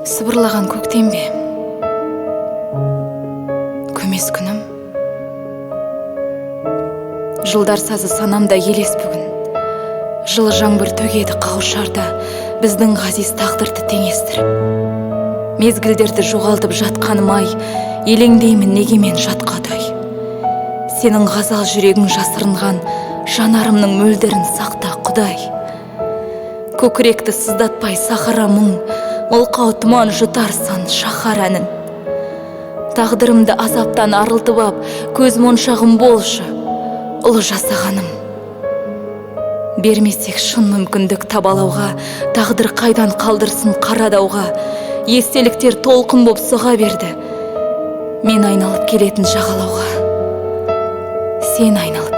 Сыбырлаған көктем бе? Көмес күнім. Жылдар сазы санамда елес бүгін. Жылы жаңбыр төгеді қауышарда біздің ғазиз тағдырды теңестіріп. Мезгілдерді жоғалтып жатқаным ай, елеңдеймін неге мен жатқадай. Сенің ғазал жүрегің жасырынған жанарымның мөлдірін сақта, Құдай. Көкіректі сыздатпай сахара мұң, мылқау тұман жұтарсан шаһар әнін. Тағдырымды азаптан арылтып ап, көз моншағым болшы, ұлы жасағаным. Бермесек шын мүмкіндік табалауға, тағдыр қайдан қалдырсын қарадауға. Естеліктер толқын боп соға берді, мен айналып келетін жағалауға. Сен айналып